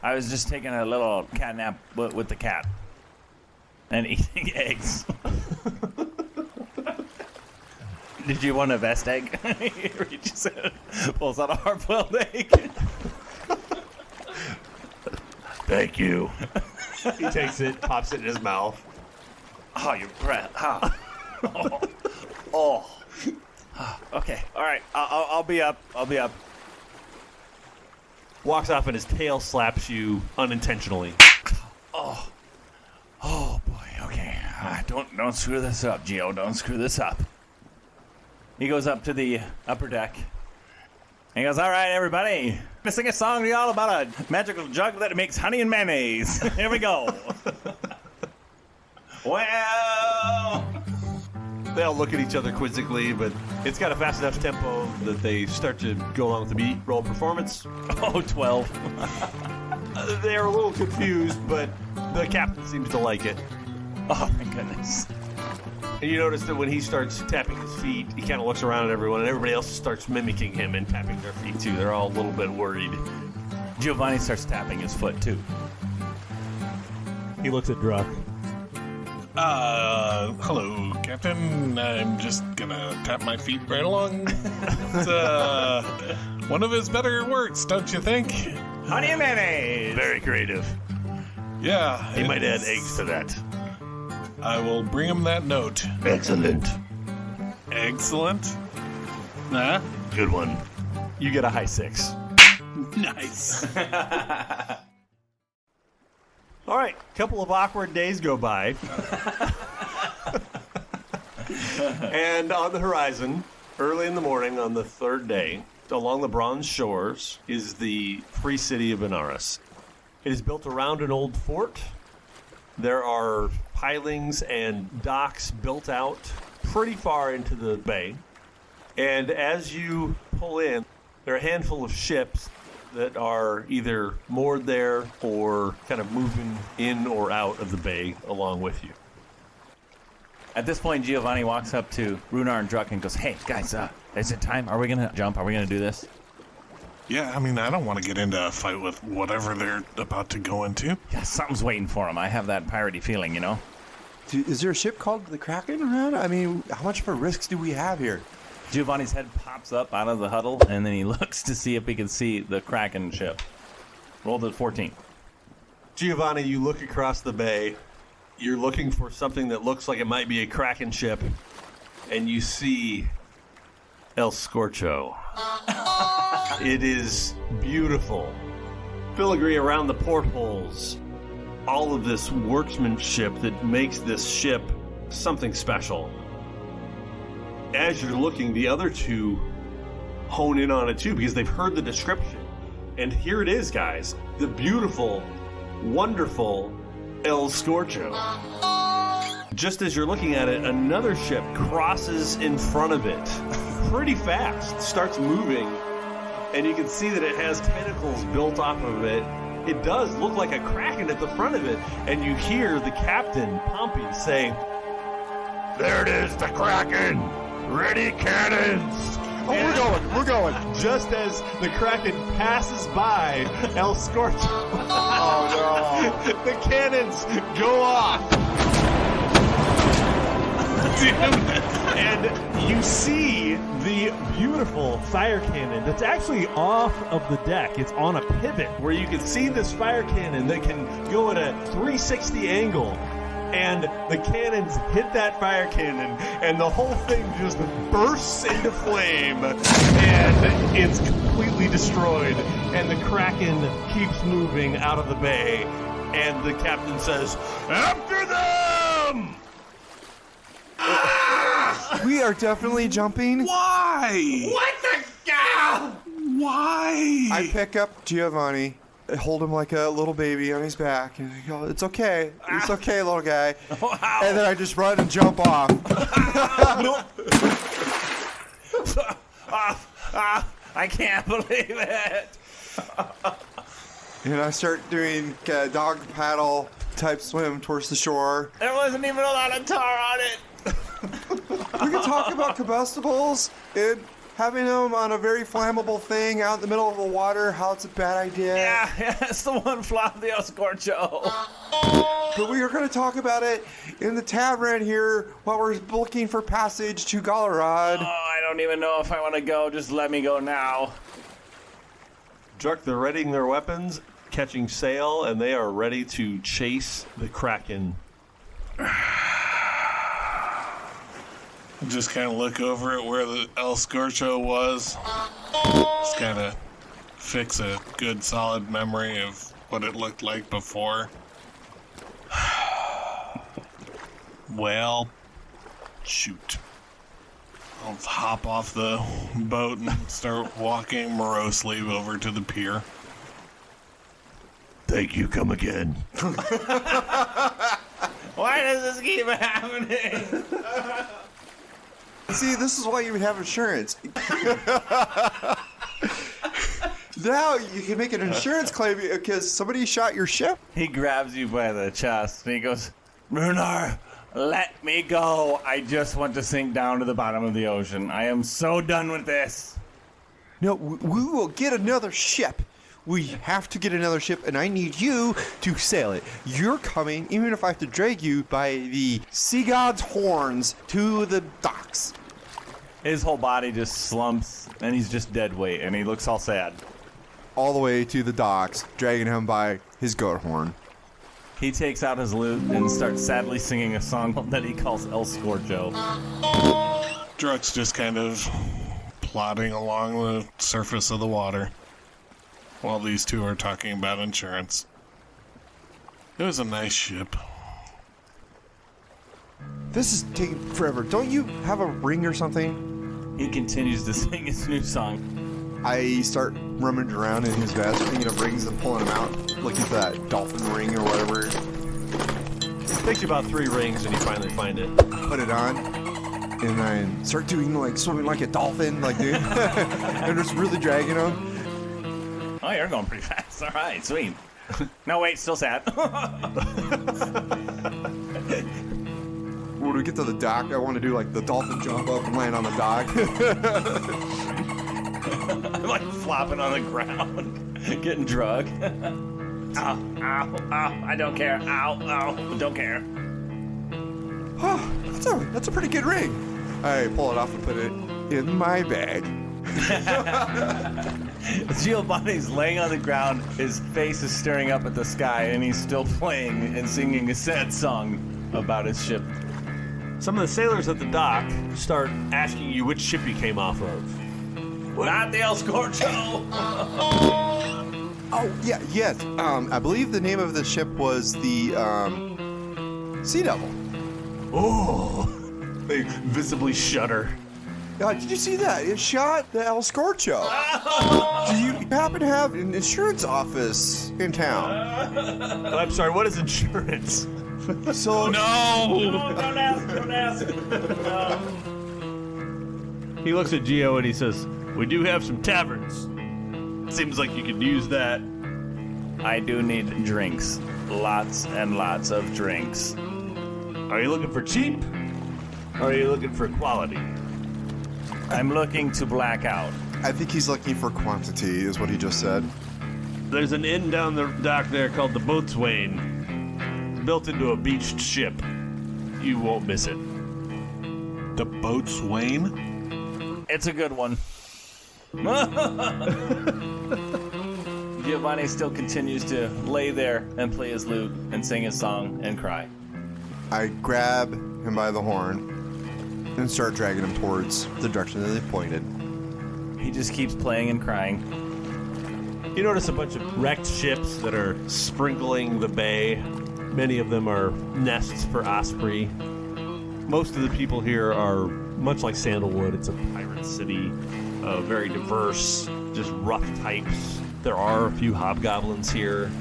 I was just taking a little cat nap with the cat and eating eggs. Did you want a vest egg? He reaches in, pulls out a hard-boiled egg. Thank you. He takes it, pops it in his mouth. Oh, your breath. Oh. Okay. All right. I'll be up. Walks off and his tail slaps you unintentionally. Oh boy. Okay. Don't screw this up, Gio. Don't screw this up. He goes up to the upper deck. And he goes, all right, everybody. I'm gonna sing a song to y'all about a magical jug that makes honey and mayonnaise. Here we go. Well. They all look at each other quizzically, but it's got a fast enough tempo that they start to go along with the beat. Roll performance. Oh, 12. They're a little confused, but the captain seems to like it. Oh, my goodness. And you notice that when he starts tapping his feet, he kind of looks around at everyone, and everybody else starts mimicking him and tapping their feet, too. They're all a little bit worried. Giovanni starts tapping his foot, too. He looks at Druck. Hello, Captain. I'm just gonna tap my feet right along. It's, one of his better works, don't you think? Honey and mayonnaise. Very creative. Yeah. He might add eggs to that. I will bring him that note. Excellent. Excellent. Nah. Good one. You get a high 6. Nice. All right, couple of awkward days go by. And on the horizon, early in the morning on the third day, along the bronze shores, is the free city of Inarus. It is built around an old fort. There are pilings and docks built out pretty far into the bay. And as you pull in, there are a handful of ships that are either moored there or kind of moving in or out of the bay along with you. At this point, Giovanni walks up to Runar and Druck and goes, hey, guys, is it time? Are we going to jump? Are we going to do this? Yeah, I mean, I don't want to get into a fight with whatever they're about to go into. Yeah, something's waiting for them. I have that piratey feeling, you know? Is there a ship called the Kraken around? I mean, how much of a risk do we have here? Giovanni's head pops up out of the huddle, and then he looks to see if he can see the Kraken ship. Rolled at 14. Giovanni, you look across the bay. You're looking for something that looks like it might be a Kraken ship, and you see El Scorcho. It is beautiful. Filigree around the portholes. All of this workmanship that makes this ship something special. As you're looking, the other two hone in on it too because they've heard the description. And here it is, guys. The beautiful, wonderful El Scorcho. Just as you're looking at it, another ship crosses in front of it pretty fast, starts moving, and you can see that it has tentacles built off of it. It does look like a Kraken at the front of it, and you hear the captain, Pompey, say, There it is, the Kraken! Ready cannons! Oh, we're going. Just as the Kraken passes by El Scorcho. Oh, no. The cannons go off. And You see the beautiful fire cannon that's actually off of the deck. It's on a pivot where you can see this fire cannon that can go at a 360 angle. And the cannons hit that fire cannon, and the whole thing just bursts into flame, and it's completely destroyed. And the Kraken keeps moving out of the bay, and the captain says, "After them!" We are definitely jumping. Why? What the cow? Why? I pick up Giovanni, hold him like a little baby on his back, and I go, "It's okay. It's okay, little guy." Wow. And then I just run and jump off. I can't believe it. And I start doing dog paddle type swim towards the shore. There wasn't even a lot of tar on it. We can talk about combustibles and having them on a very flammable thing out in the middle of the water, how it's a bad idea. Yeah, it's the one flaw of the El Scorcho. But we are going to talk about it in the tavern here while we're looking for passage to Galarad. Oh, I don't even know if I want to go. Just let me go now. Druck, they're readying their weapons, catching sail, and they are ready to chase the Kraken. Just kind of look over at where the El Scorcho was. Just kind of fix a good solid memory of what it looked like before. Well, shoot. I'll hop off the boat and start walking morosely over to the pier. Thank you, come again. Why does this keep happening? See, this is why you would have insurance. Now you can make an insurance claim because somebody shot your ship. He grabs you by the chest and he goes, "Runar, let me go. I just want to sink down to the bottom of the ocean. I am so done with this." No, we will get another ship. We have to get another ship, and I need you to sail it. You're coming, even if I have to drag you by the sea god's horns to the docks. His whole body just slumps and he's just dead weight and he looks all sad. All the way to the docks, dragging him by his goat horn. He takes out his lute and starts sadly singing a song that he calls El Scorcho. Druck's just kind of plodding along the surface of the water while these two are talking about insurance. It was a nice ship. This is taking forever. Don't you have a ring or something? He continues to sing his new song. I start rummaging around in his vest, thinking of rings and pulling them out, looking for that dolphin ring or whatever. It takes you about 3 rings, and you finally find it. Put it on, and then start doing like swimming like a dolphin, like dude, and just really dragging him. Oh, you're going pretty fast. All right, sweet. No, wait, still sad. When we get to the dock, I want to do like the dolphin jump up and land on the dock. I'm like flopping on the ground, getting drug. Ow, ow, ow, I don't care. Ow, ow, don't care. Oh, that's a pretty good ring. I pull it off and put it in my bag. Giovanni's laying on the ground, his face is staring up at the sky, and he's still playing and singing a sad song about his ship. Some of the sailors at the dock start asking you which ship you came off of. Not the El Scorcho! Oh, yeah, yes. I believe the name of the ship was the Sea Devil. Oh, they visibly shudder. Did you see that? It shot the El Scorcho. Do you happen to have an insurance office in town? I'm sorry, what is insurance? So No! Don't ask. No. He looks at Gio and he says, "We do have some taverns. Seems like you could use that." I do need drinks. Lots and lots of drinks. Are you looking for cheap? Or are you looking for quality? I'm looking to black out. I think he's looking for quantity, is what he just said. There's an inn down the dock there called the Boatswain. It's built into a beached ship. You won't miss it. The boatswain? It's a good one. Giovanni still continues to lay there and play his lute and sing his song and cry. I grab him by the horn and start dragging him towards the direction that they pointed. He just keeps playing and crying. You notice a bunch of wrecked ships that are sprinkling the bay. Many of them are nests for osprey. Most of the people here are much like Sandalwood. It's a pirate city, very diverse, just rough types. There are a few hobgoblins here.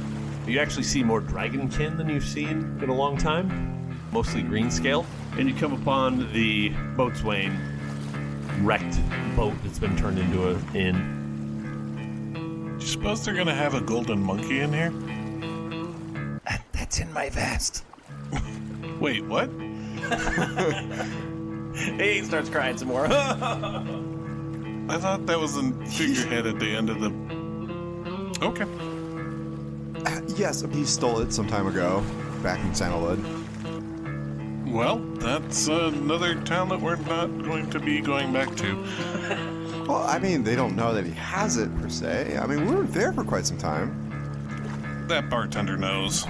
You actually see more dragonkin than you've seen in a long time, mostly green scale. And you come upon the boatswain, wrecked boat that's been turned into an inn. Do you suppose they're going to have a golden monkey in here? That's in my vest. Wait, what? He starts crying some more. I thought that was a figurehead at the end of the... Okay. Yes, he stole it some time ago, back in Sandalwood. Well, that's another town that we're not going to be going back to. Well, I mean, they don't know that he has it, per se. I mean, we were there for quite some time. That bartender knows.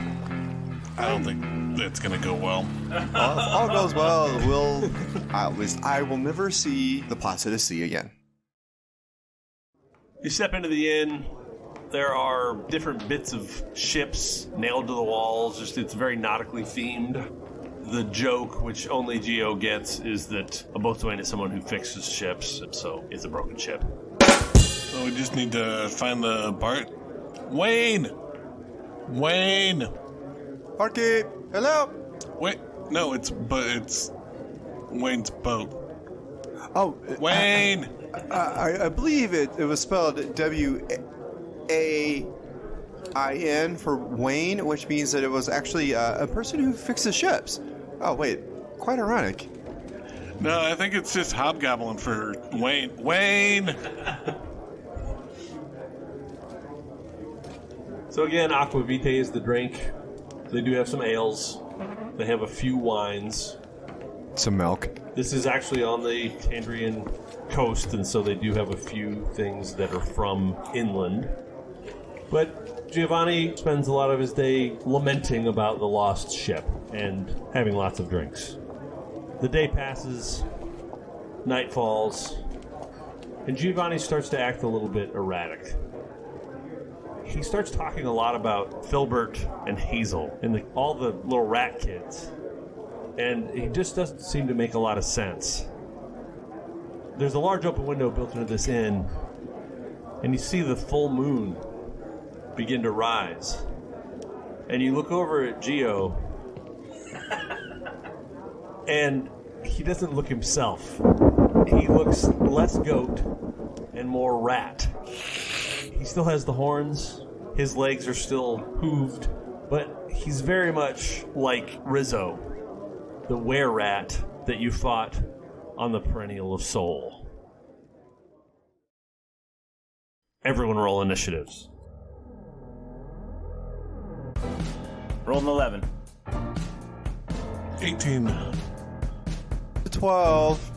I don't think that's going to go well. Well, if all goes well, at least I will never see the Placidus Sea again. You step into the inn. There are different bits of ships nailed to the walls. It's very nautically themed. The joke, which only Geo gets, is that a boatswain is someone who fixes ships, and so it's a broken ship. So we just need to find the Wayne! Barkeep, hello. Wait, no, it's Wayne's boat. Oh, Wayne! I believe it was spelled W-A-I-N for Wayne, which means that it was actually a person who fixes ships. Oh, wait, quite ironic. No, I think it's just hobgoblin for Wayne. Wayne! So again, aquavite is the drink. They do have some ales. They have a few wines. Some milk. This is actually on the Tandrian coast, and so they do have a few things that are from inland. But Giovanni spends a lot of his day lamenting about the lost ship and having lots of drinks. The day passes, night falls, and Giovanni starts to act a little bit erratic. He starts talking a lot about Filbert and Hazel and all the little rat kids. And he just doesn't seem to make a lot of sense. There's a large open window built into this inn, and you see the full moon begin to rise. And you look over at Geo, and he doesn't look himself. He looks less goat and more rat. He still has the horns, his legs are still hooved, but he's very much like Rizzo, the were-rat that you fought on the Perennial of Soul. Everyone roll initiatives. Roll an 11. 18. 12.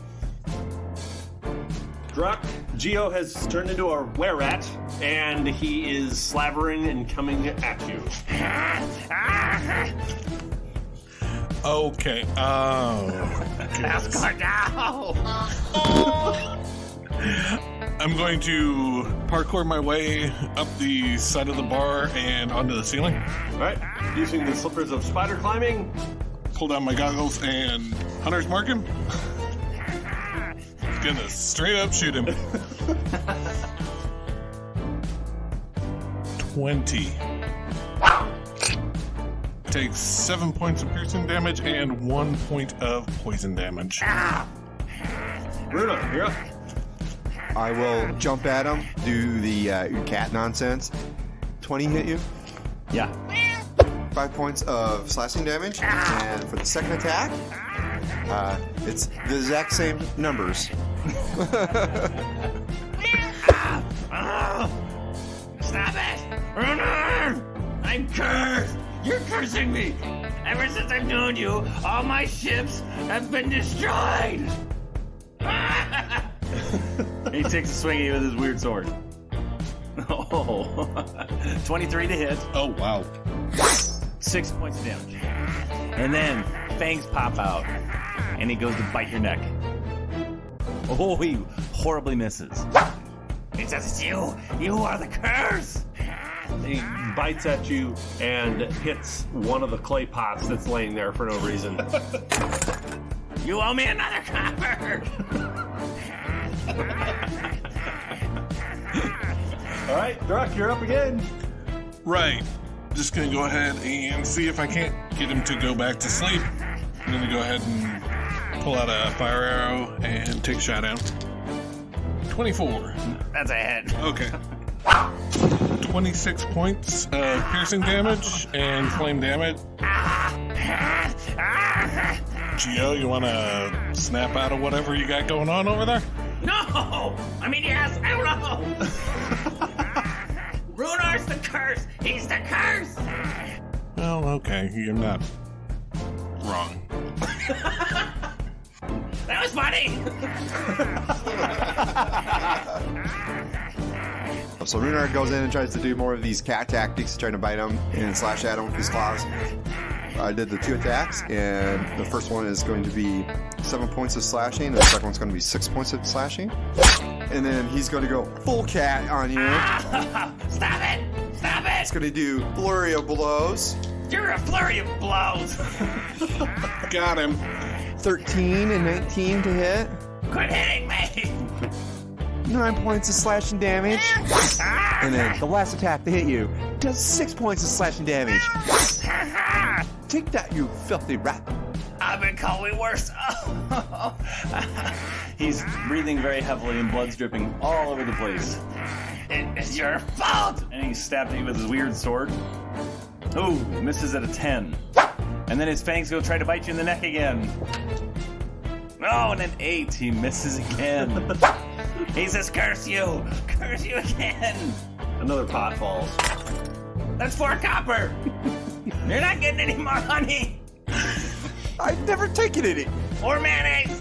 Druck, Geo has turned into a were-rat, and he is slavering and coming at you. Okay, I'm going to parkour my way up the side of the bar and onto the ceiling. All right, using the slippers of spider climbing. Pull down my goggles and hunter's mark him. Gonna straight up shoot him. 20. Takes 7 points of piercing damage and 1 point of poison damage. Bruno, you're up. I will jump at him, do the your cat nonsense. 20 hit you. Yeah. 5 points of slashing damage. And for the second attack, it's the exact same numbers. Stop it! I'm cursed! You're cursing me! Ever since I've known you, all my ships have been destroyed! He takes a swing at you with his weird sword. Oh, 23 to hit. Oh, wow. 6 points of damage. And then fangs pop out, and he goes to bite your neck. Oh, he horribly misses. He says it's you. You are the curse. He bites at you and hits one of the clay pots that's laying there for no reason. You owe me another copper. All right, Druck, you're up again. Right. Just gonna go ahead and see if I can't get him to go back to sleep. I'm gonna go ahead and pull out a fire arrow and take a shot at him. 24. That's a hit. Okay. 26 points of piercing damage and flame damage. Gio, you wanna snap out of whatever you got going on over there? No! I mean, yes, I don't know. Runar's the curse. He's the curse. Well, okay, you're not wrong. That was funny. So Runar goes in and tries to do more of these cat tactics, trying to bite him and slash at him with his claws. I did the 2 attacks, and the first one is going to be 7 points of slashing, and the second one's going to be 6 points of slashing. And then he's going to go full cat on you. Stop it! Stop it! It's going to do flurry of blows. You're a flurry of blows. Got him. 13 and 19 to hit. Quit hitting me. 9 points of slashing damage. And then the last attack to hit you does 6 points of slashing damage. Take that, you filthy rat. I've been calling worse. He's breathing very heavily and blood's dripping all over the place. It's your fault. And he stabbed me with his weird sword. Ooh, misses at a 10. And then his fangs go try to bite you in the neck again. Oh, and an 8. He misses again. He says, curse you again. Another pot falls. That's 4 copper. You're not getting any more honey I've never taken any. or mayonnaise.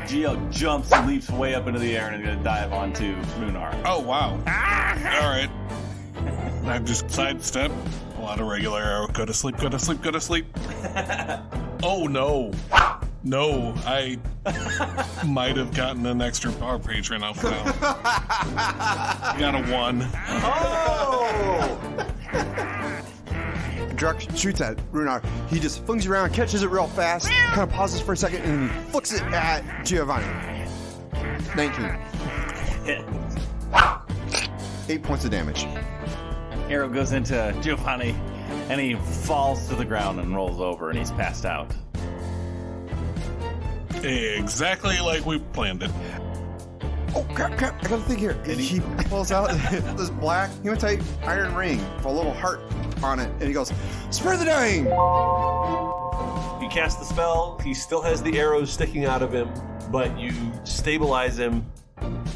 Gio jumps and leaps way up into the air and is going to dive onto Runar. Oh, wow. All right. I just sidestep. Pull out a regular arrow. Go to sleep, go to sleep, go to sleep. Oh, no. No, I might have gotten an extra bar patron off now. Got a 1. Oh! Druck shoots at Runar. He just flings around, catches it real fast, kind of pauses for a second, and he flicks it at Giovanni. 19. 8 points of damage. Arrow goes into Giovanni, and he falls to the ground and rolls over, and he's passed out. Exactly like we planned it. Oh, crap, I gotta think here. And he pulls out this black hematite iron ring with a little heart on it, and he goes, "Spare the dying!" You cast the spell, he still has the arrows sticking out of him, but you stabilize him.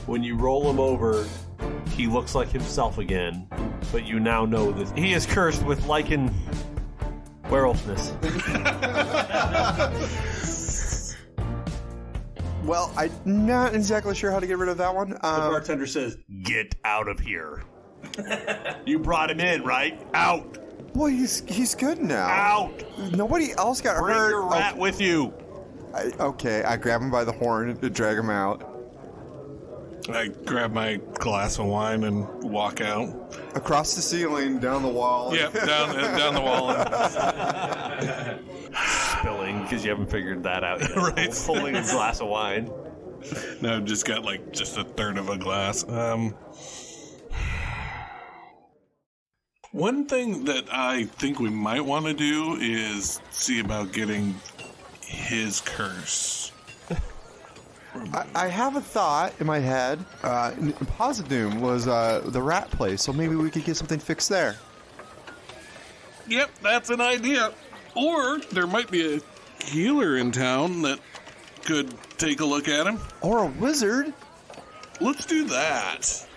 When you roll him over, he looks like himself again, but you now know that he is cursed with lichen werewolfness. Well, I'm not exactly sure how to get rid of that one. The bartender says, "Get out of here." You brought him in, right? Out. Boy, he's good now. Out. Nobody else got Bring hurt. your rat with you. I grab him by the horn to drag him out. I grab my glass of wine and walk out. Across the ceiling, down the wall. Yep, down the wall. Spilling because you haven't figured that out yet. Right. Holding a glass of wine. No, I've just got just a third of a glass. One thing that I think we might want to do is see about getting his curse. I have a thought in my head. Posidoom was the rat place, so maybe we could get something fixed there. Yep, that's an idea. Or there might be a healer in town that could take a look at him. Or a wizard. Let's do that.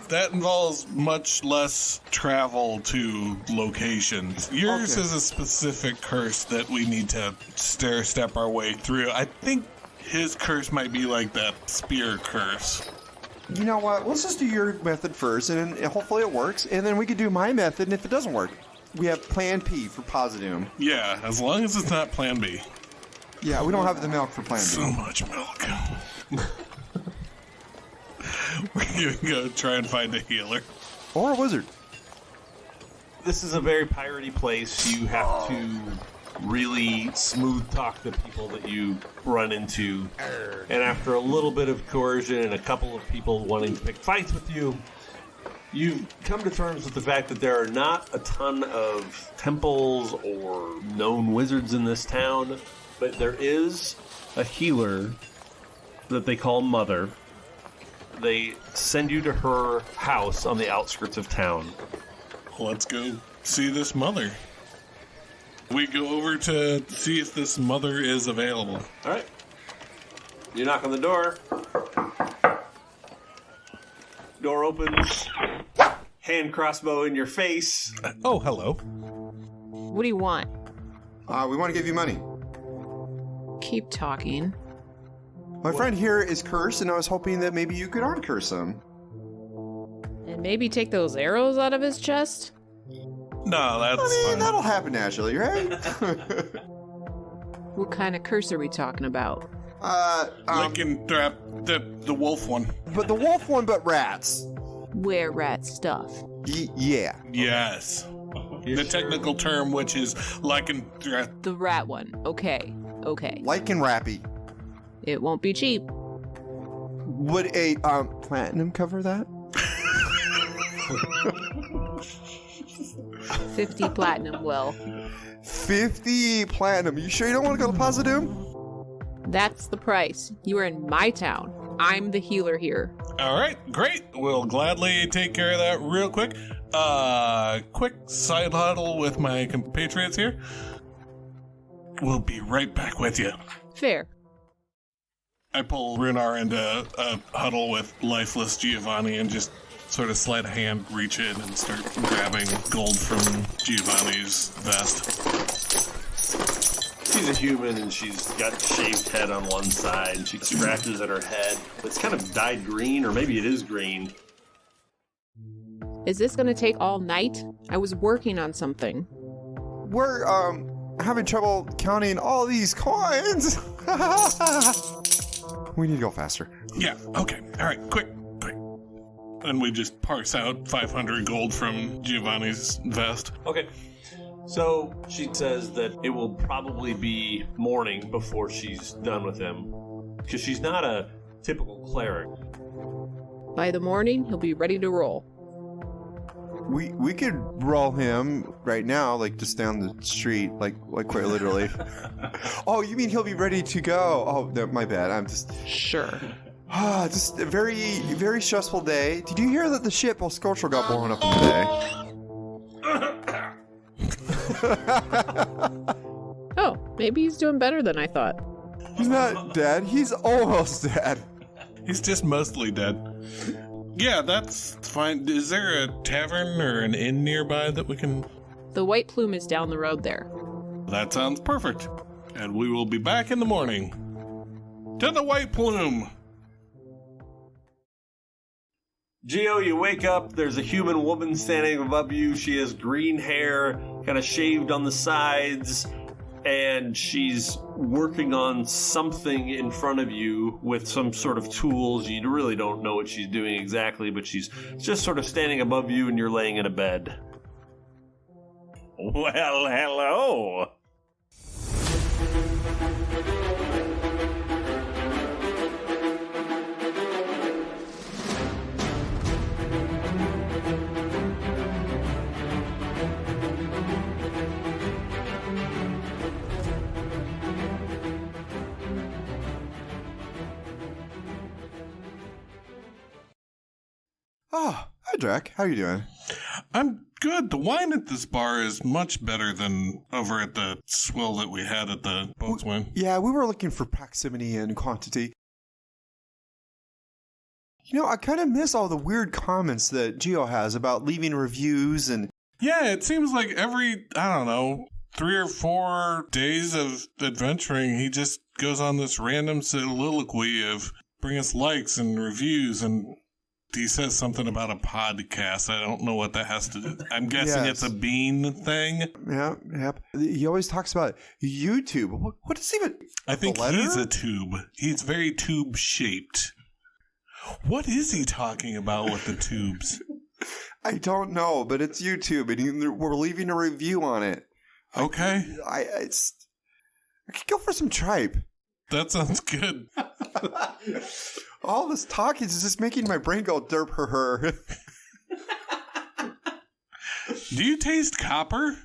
That involves much less travel to locations. Yours is a specific curse that we need to stair-step our way through. I think his curse might be like that spear curse. You know what? Let's just do your method first, and hopefully it works, and then we could do my method, and if it doesn't work, we have Plan P for Posidoom. Yeah, as long as it's not Plan B. Yeah, we don't have the milk for Plan B. So much milk. We're going to go try and find a healer. Or a wizard. This is a very piratey place. You have to really smooth talk the people that you run into. And after a little bit of coercion and a couple of people wanting to pick fights with you, you've come to terms with the fact that there are not a ton of temples or known wizards in this town, but there is a healer that they call Mother. They send you to her house on the outskirts of town. Let's go see this mother. We go over to see if this mother is available. All right. You knock on the door. Door opens. Hand crossbow in your face. Oh, hello. What do you want? We want to give you money. Keep talking. My friend here is cursed, and I was hoping that maybe you could uncurse him. And maybe take those arrows out of his chest? No, that's fine. That'll happen naturally, right? What kind of curse are we talking about? Licking trap, the wolf one. But the wolf one, but rats. Were rat stuff. Yeah. Yes. The technical term, which is licking trap. The rat one. Okay. Lichen rappy. It won't be cheap. Would a platinum cover that? 50 platinum will. 50 platinum. You sure you don't want to go to Posidoom? That's the price. You are in my town. I'm the healer here. All right, great. We'll gladly take care of that real quick. Quick side huddle with my compatriots here. We'll be right back with you. Fair. I pull Runar into a huddle with lifeless Giovanni and just sort of sleight of hand reach in and start grabbing gold from Giovanni's vest. She's a human and she's got a shaved head on one side and she scratches at her head. It's kind of dyed green, or maybe it is green. Is this going to take all night? I was working on something. We're, having trouble counting all these coins. We need to go faster. Yeah, okay. All right, quick. And we just parse out 500 gold from Giovanni's vest. Okay. So she says that it will probably be morning before she's done with him, because she's not a typical cleric. By the morning, he'll be ready to roll. We could roll him right now, like just down the street, like quite literally. Oh, you mean he'll be ready to go? Oh, no, my bad. I'm just sure. Just a very, very stressful day. Did you hear that the ship Scorchel got blown up today? Oh, maybe he's doing better than I thought. He's not dead. He's almost dead. He's just mostly dead. Yeah, that's fine. Is there a tavern or an inn nearby that we can... The White Plume is down the road there. That sounds perfect. And we will be back in the morning. To the White Plume! Geo, you wake up, there's a human woman standing above you. She has green hair, kind of shaved on the sides, and she's working on something in front of you with some sort of tools. You really don't know what she's doing exactly, but she's just sort of standing above you and you're laying in a bed. Well, hello. Oh, hi, Drac. How you doing? I'm good. The wine at this bar is much better than over at the swill that we had at the boatswain. Yeah, we were looking for proximity and quantity. You know, I kind of miss all the weird comments that Geo has about leaving reviews and... Yeah, it seems like every, 3 or 4 days of adventuring, he just goes on this random soliloquy of bring us likes and reviews, and he says something about a podcast. I don't know what that has to do. I'm guessing it's a bean thing. Yeah. He always talks about YouTube. What is even... I think he's a tube. He's very tube-shaped. What is he talking about with the tubes? I don't know, but it's YouTube, and we're leaving a review on it. Okay. I could go for some tripe. That sounds good. All this talking is just making my brain go derp her. Do you taste copper?